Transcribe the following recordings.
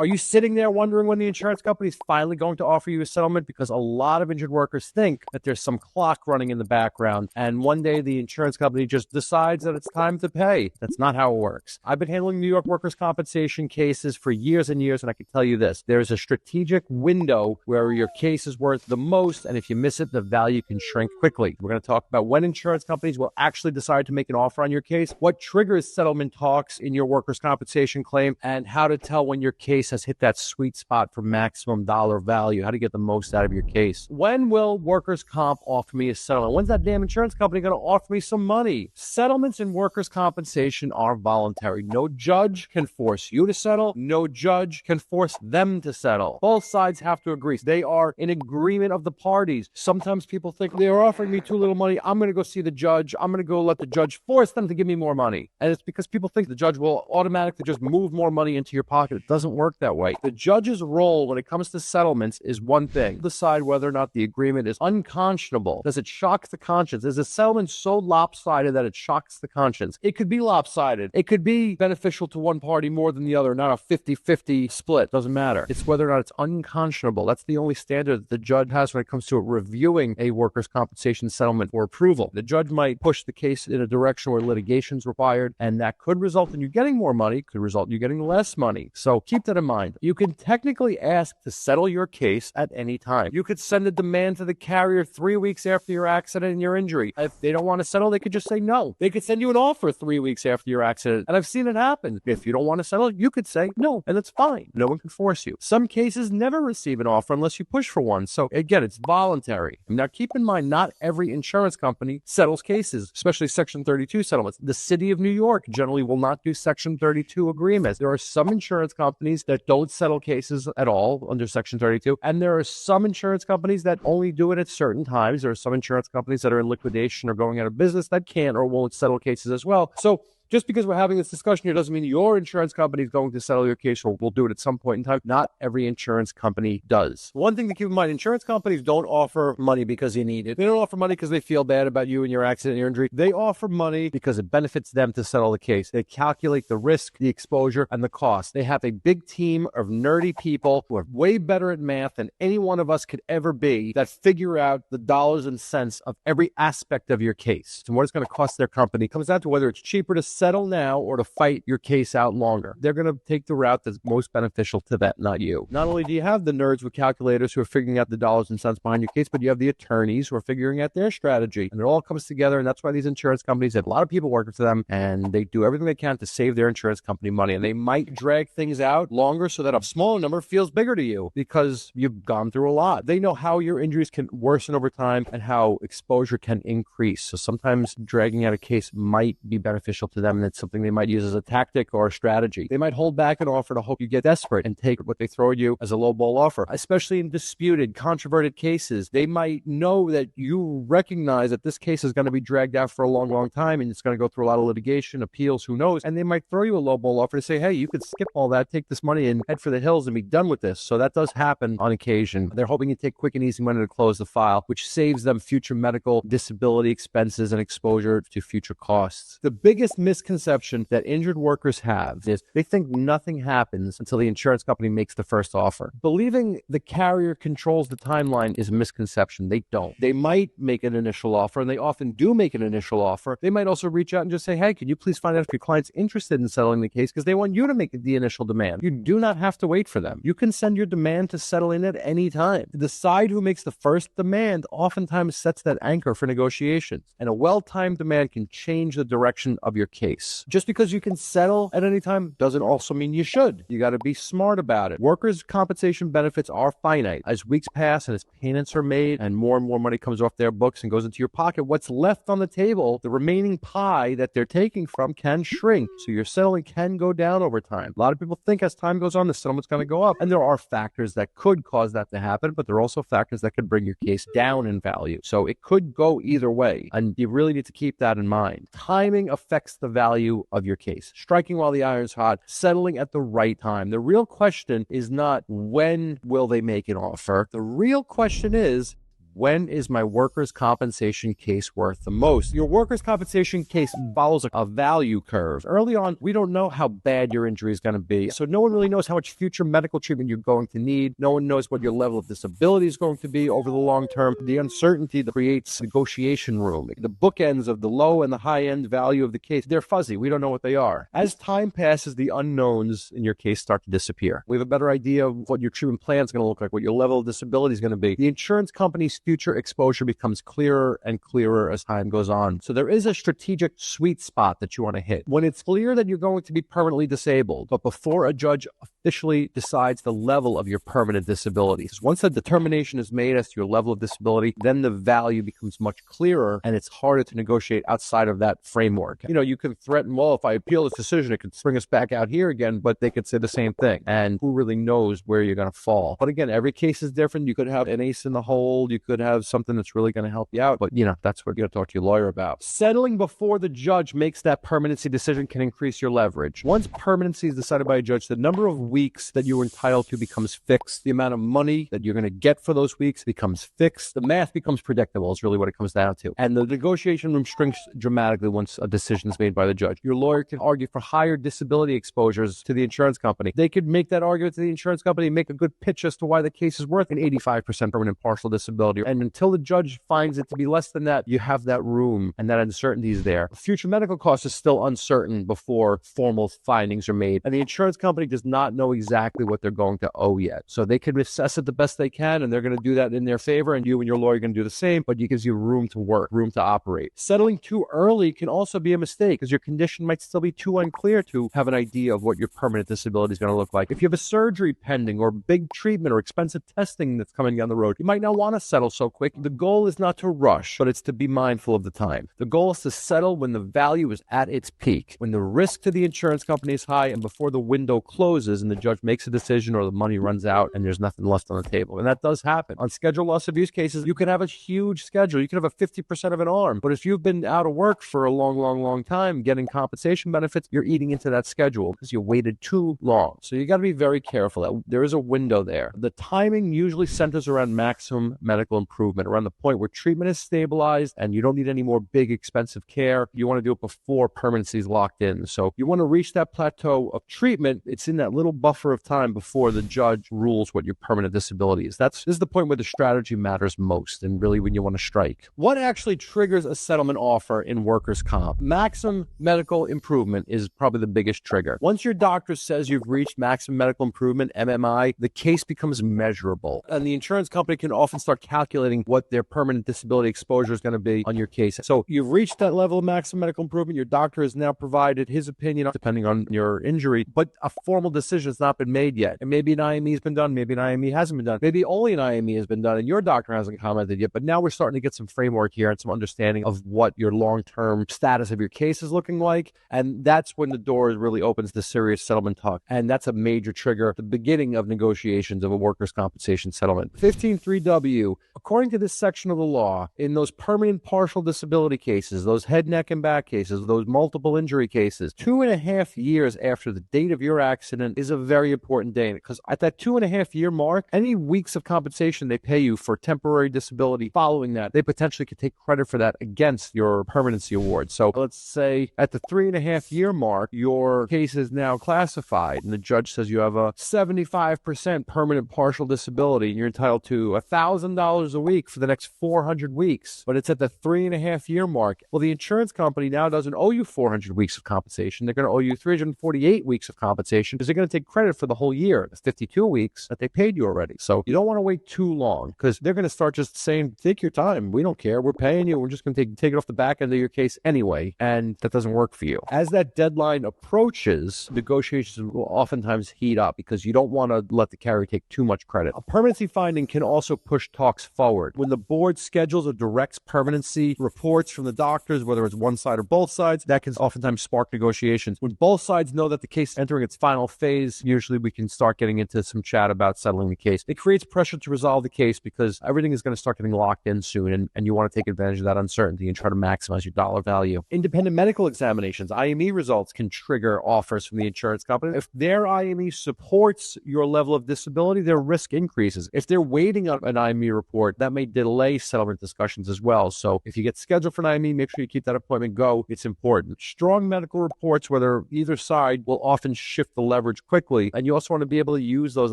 Are you sitting there wondering when the insurance company is finally going to offer you a settlement? Because a lot of injured workers think that there's some clock running in the background, and one day the insurance company just decides that it's time to pay. That's not how it works. I've been handling New York workers' compensation cases for years and years, and I can tell you this. There's a strategic window where your case is worth the most, and if you miss it, the value can shrink quickly. We're going to talk about when insurance companies will actually decide to make an offer on your case, what triggers settlement talks in your workers' compensation claim, and how to tell when your case has hit that sweet spot for maximum dollar value, how to get the most out of your case. When will workers' comp offer me a settlement? When's that damn insurance company going to offer me some money? Settlements in workers' compensation are voluntary. No judge can force you to settle. No judge can force them to settle. Both sides have to agree. They are in agreement of the parties. Sometimes people think they're offering me too little money. I'm going to go see the judge. I'm going to go let the judge force them to give me more money. And it's because people think the judge will automatically just move more money into your pocket. It doesn't work that way. The judge's role when it comes to settlements is one thing. Decide whether or not the agreement is unconscionable. Does it shock the conscience? Is a settlement so lopsided that it shocks the conscience? It could be lopsided. It could be beneficial to one party more than the other, not a 50-50 split. Doesn't matter. It's whether or not it's unconscionable. That's the only standard that the judge has when it comes to reviewing a workers' compensation settlement for approval. The judge might push the case in a direction where litigation is required, and that could result in you getting more money, could result in you getting less money. So keep that in mind. You can technically ask to settle your case at any time. You could send a demand to the carrier 3 weeks after your accident and your injury. If they don't want to settle, they could just say no. They could send you an offer 3 weeks after your accident, and I've seen it happen. If you don't want to settle, you could say no, and that's fine. No one can force you. Some cases never receive an offer unless you push for one. So again, it's voluntary. Now keep in mind, not every insurance company settles cases, especially Section 32 settlements. The city of New York generally will not do Section 32 agreements. There are some insurance companies that don't settle cases at all under Section 32, and there are some insurance companies that only do it at certain times. There are some insurance companies that are in liquidation or going out of business that can't or won't settle cases as well. So just because we're having this discussion here doesn't mean your insurance company is going to settle your case or will do it at some point in time. Not every insurance company does. One thing to keep in mind, insurance companies don't offer money because you need it. They don't offer money because they feel bad about you and your accident and your injury. They offer money because it benefits them to settle the case. They calculate the risk, the exposure, and the cost. They have a big team of nerdy people who are way better at math than any one of us could ever be that figure out the dollars and cents of every aspect of your case and what it's going to cost their company. It comes down to whether it's cheaper to settle now or to fight your case out longer. They're going to take the route that's most beneficial to them, not you. Not only do you have the nerds with calculators who are figuring out the dollars and cents behind your case, but you have the attorneys who are figuring out their strategy. And it all comes together, and that's why these insurance companies have a lot of people working for them, and they do everything they can to save their insurance company money. And they might drag things out longer so that a smaller number feels bigger to you because you've gone through a lot. They know how your injuries can worsen over time and how exposure can increase. So sometimes dragging out a case might be beneficial to them, and it's something they might use as a tactic or a strategy. They might hold back an offer to hope you get desperate and take what they throw at you as a lowball offer, especially in disputed, controverted cases. They might know that you recognize that this case is going to be dragged out for a long, long time and it's going to go through a lot of litigation, appeals, who knows, and they might throw you a lowball offer to say, hey, you could skip all that, take this money and head for the hills and be done with this. So that does happen on occasion. They're hoping you take quick and easy money to close the file, which saves them future medical, disability expenses and exposure to future costs. The biggest misconception that injured workers have is they think nothing happens until the insurance company makes the first offer. Believing the carrier controls the timeline is a misconception. They don't. They might make an initial offer, and they often do make an initial offer. They might also reach out and just say, hey, can you please find out if your client's interested in settling the case, because they want you to make the initial demand. You do not have to wait for them. You can send your demand to settle in at any time. To decide who makes the first demand oftentimes sets that anchor for negotiations, and a well-timed demand can change the direction of your case. Just because you can settle at any time doesn't also mean you should. You got to be smart about it. Workers' compensation benefits are finite. As weeks pass and as payments are made and more money comes off their books and goes into your pocket, what's left on the table, the remaining pie that they're taking from, can shrink. So your settlement can go down over time. A lot of people think as time goes on, the settlement's going to go up. And there are factors that could cause that to happen, but there are also factors that could bring your case down in value. So it could go either way. And you really need to keep that in mind. Timing affects the value of your case. Striking while the iron's hot, settling at the right time. The real question is not when will they make an offer. The real question is, When is my workers' compensation case worth the most? Your workers' compensation case follows a value curve. Early on, we don't know how bad your injury is going to be. So no one really knows how much future medical treatment you're going to need. No one knows what your level of disability is going to be over the long term. The uncertainty that creates negotiation room. The bookends of the low and the high end value of the case, they're fuzzy. We don't know what they are. As time passes, the unknowns in your case start to disappear. We have a better idea of what your treatment plan is going to look like, what your level of disability is going to be. The insurance company's future exposure becomes clearer and clearer as time goes on. So there is a strategic sweet spot that you want to hit. When it's clear that you're going to be permanently disabled, but before a judge officially decides the level of your permanent disability. Once a determination is made as to your level of disability, then the value becomes much clearer and it's harder to negotiate outside of that framework. You can threaten, well, if I appeal this decision, it could bring us back out here again, but they could say the same thing. And who really knows where you're going to fall? But again, every case is different. You could have an ace in the hole. You could have something that's really going to help you out. But, that's what you got to talk to your lawyer about. Settling before the judge makes that permanency decision can increase your leverage. Once permanency is decided by a judge, the number of weeks that you're entitled to becomes fixed. The amount of money that you're going to get for those weeks becomes fixed. The math becomes predictable is really what it comes down to. And the negotiation room shrinks dramatically once a decision is made by the judge. Your lawyer can argue for higher disability exposures to the insurance company. They could make that argument to the insurance company, make a good pitch as to why the case is worth an 85% permanent partial disability. And until the judge finds it to be less than that, you have that room and that uncertainty is there. Future medical costs is still uncertain before formal findings are made. And the insurance company does not know exactly what they're going to owe yet. So they can assess it the best they can, and they're going to do that in their favor, and you and your lawyer are going to do the same, but it gives you room to work, room to operate. Settling too early can also be a mistake because your condition might still be too unclear to have an idea of what your permanent disability is going to look like. If you have a surgery pending or big treatment or expensive testing that's coming down the road, you might not want to settle so quick. The goal is not to rush, but it's to be mindful of the time. The goal is to settle when the value is at its peak, when the risk to the insurance company is high, and before the window closes and the judge makes a decision or the money runs out and there's nothing left on the table. And that does happen. On scheduled loss abuse cases, you can have a huge schedule. You can have a 50% of an arm. But if you've been out of work for a long time getting compensation benefits, you're eating into that schedule because you waited too long. So you got to be very careful. There is a window there. The timing usually centers around maximum medical improvement, around the point where treatment is stabilized and you don't need any more big expensive care. You want to do it before permanency is locked in. So you want to reach that plateau of treatment. It's in that little buffer of time before the judge rules what your permanent disability is. This is the point where the strategy matters most and really when you want to strike. What actually triggers a settlement offer in workers' comp? Maximum medical improvement is probably the biggest trigger. Once your doctor says you've reached maximum medical improvement, MMI, the case becomes measurable. And the insurance company can often start calculating what their permanent disability exposure is going to be on your case. So you've reached that level of maximum medical improvement. Your doctor has now provided his opinion, depending on your injury, but a formal decision has not been made yet. And maybe an IME has been done, maybe an IME hasn't been done. Maybe only an IME has been done and your doctor hasn't commented yet. But now we're starting to get some framework here and some understanding of what your long-term status of your case is looking like. And that's when the door really opens to serious settlement talk. And that's a major trigger, the beginning of negotiations of a workers' compensation settlement. 15.3W, according to this section of the law, in those permanent partial disability cases, those head, neck, and back cases, those multiple injury cases, 2.5 years after the date of your accident is a very important date, because at that 2.5 year mark, any weeks of compensation they pay you for temporary disability following that, they potentially could take credit for that against your permanency award. So let's say at the 3.5 year mark, your case is now classified and the judge says you have a 75% permanent partial disability and you're entitled to $1,000 a week for the next 400 weeks, but it's at the 3.5 year mark. Well, the insurance company now doesn't owe you 400 weeks of compensation. They're going to owe you 348 weeks of compensation because they're going to take credit for the whole year, the 52 weeks that they paid you already. So you don't want to wait too long because they're going to start just saying, take your time. We don't care. We're paying you. We're just going to take it off the back end of your case anyway. And that doesn't work for you. As that deadline approaches, negotiations will oftentimes heat up because you don't want to let the carrier take too much credit. A permanency finding can also push talks forward. When the board schedules or directs permanency reports from the doctors, whether it's one side or both sides, that can oftentimes spark negotiations. When both sides know that the case is entering its final phase days, usually we can start getting into some chat about settling the case. It creates pressure to resolve the case because everything is going to start getting locked in soon, and you want to take advantage of that uncertainty and try to maximize your dollar value. Independent medical examinations, IME results, can trigger offers from the insurance company. If their IME supports your level of disability, their risk increases. If they're waiting on an IME report, that may delay settlement discussions as well. So if you get scheduled for an IME, make sure you keep that appointment go. It's important. Strong medical reports, whether either side, will often shift the leverage quickly. And you also want to be able to use those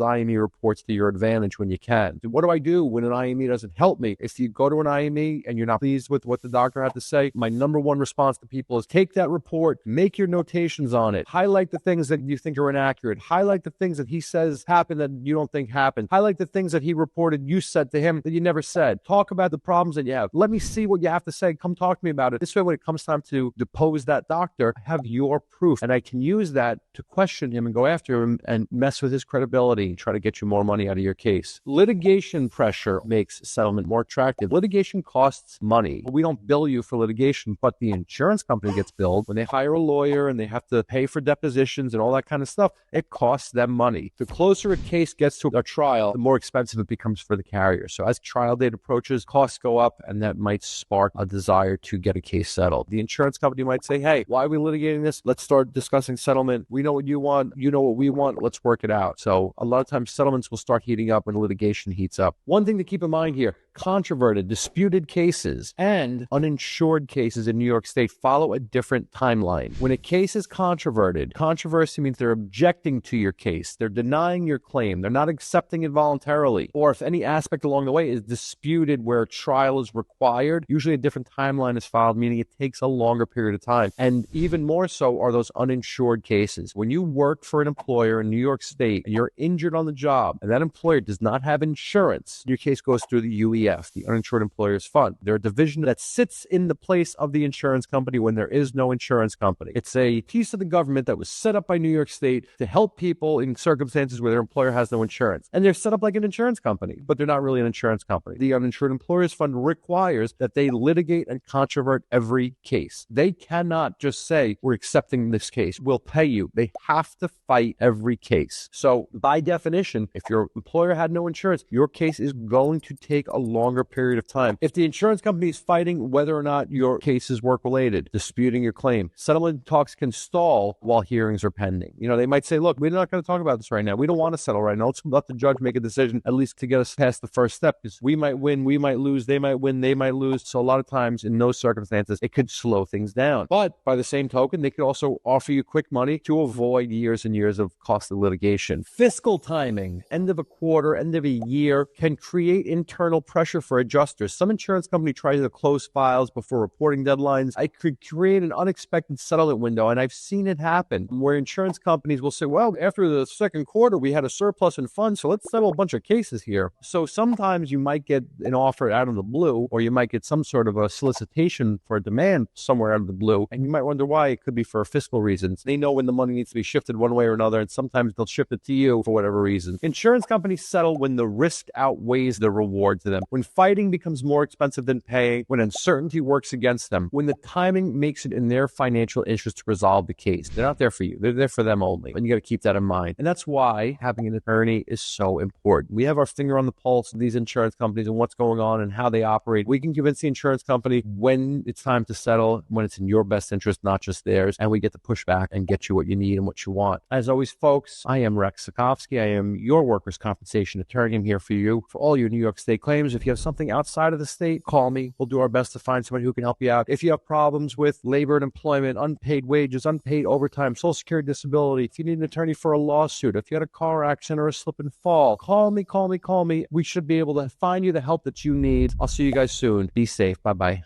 IME reports to your advantage when you can. What do I do when an IME doesn't help me? If you go to an IME and you're not pleased with what the doctor had to say, my number one response to people is take that report, make your notations on it, highlight the things that you think are inaccurate, highlight the things that he says happened that you don't think happened, highlight the things that he reported you said to him that you never said. Talk about the problems that you have. Let me see what you have to say. Come talk to me about it. This way, when it comes time to depose that doctor, I have your proof, and I can use that to question him and go after him and mess with his credibility, try to get you more money out of your case. Litigation pressure makes settlement more attractive. Litigation costs money. We don't bill you for litigation, but the insurance company gets billed. When they hire a lawyer and they have to pay for depositions and all that kind of stuff, it costs them money. The closer a case gets to a trial, the more expensive it becomes for the carrier. So as trial date approaches, costs go up, and that might spark a desire to get a case settled. The insurance company might say, hey, why are we litigating this? Let's start discussing settlement. We know what you want. You know what we want. Let's work it out. So a lot of times settlements will start heating up when litigation heats up. One thing to keep in mind here, controverted, disputed cases and uninsured cases in New York State follow a different timeline. When a case is controverted, controversy means they're objecting to your case. They're denying your claim. They're not accepting it voluntarily. Or if any aspect along the way is disputed where trial is required, usually a different timeline is filed, meaning it takes a longer period of time. And even more so are those uninsured cases. When you work for an employer in New York State and you're injured on the job and that employer does not have insurance, your case goes through the UEF, the Uninsured Employers Fund. They're a division that sits in the place of the insurance company when there is no insurance company. It's a piece of the government that was set up by New York State to help people in circumstances where their employer has no insurance. And they're set up like an insurance company, but they're not really an insurance company. The Uninsured Employers Fund requires that they litigate and controvert every case. They cannot just say, we're accepting this case, we'll pay you. They have to fight every case. So by definition, if your employer had no insurance, your case is going to take a longer period of time. If the insurance company is fighting whether or not your case is work-related, disputing your claim, settlement talks can stall while hearings are pending. You know, they might say, look, we're not going to talk about this right now. We don't want to settle right now. Let's let the judge make a decision, at least to get us past the first step, because we might win, we might lose, they might win, they might lose. So a lot of times in those circumstances, it could slow things down. But by the same token, they could also offer you quick money to avoid years and years of costly litigation. Fiscal timing, end of a quarter, end of a year, can create internal pressure for adjusters. Some insurance company tries to close files before reporting deadlines. I could create an unexpected settlement window, and I've seen it happen where insurance companies will say, well, after the second quarter, we had a surplus in funds, so let's settle a bunch of cases here. So sometimes you might get an offer out of the blue, or you might get some sort of a solicitation for a demand somewhere out of the blue, and you might wonder why. It could be for fiscal reasons. They know when the money needs to be shifted one way or another, and sometimes they'll shift it to you for whatever reason. Insurance companies settle when the risk outweighs the reward to them, when fighting becomes more expensive than paying, when uncertainty works against them, when the timing makes it in their financial interest to resolve the case. They're not there for you. They're there for them only. And you got to keep that in mind. And that's why having an attorney is so important. We have our finger on the pulse of these insurance companies and what's going on and how they operate. We can convince the insurance company when it's time to settle, when it's in your best interest, not just theirs. And we get to push back and get you what you need and what you want. As always, folks, I am Rex Sokovsky. I am your workers' compensation attorney. I'm here for you for all your New York State claims. If you have something outside of the state, call me. We'll do our best to find somebody who can help you out. If you have problems with labor and employment, unpaid wages, unpaid overtime, Social Security disability, if you need an attorney for a lawsuit, if you had a car accident or a slip and fall, call me. We should be able to find you the help that you need. I'll see you guys soon. Be safe. Bye-bye.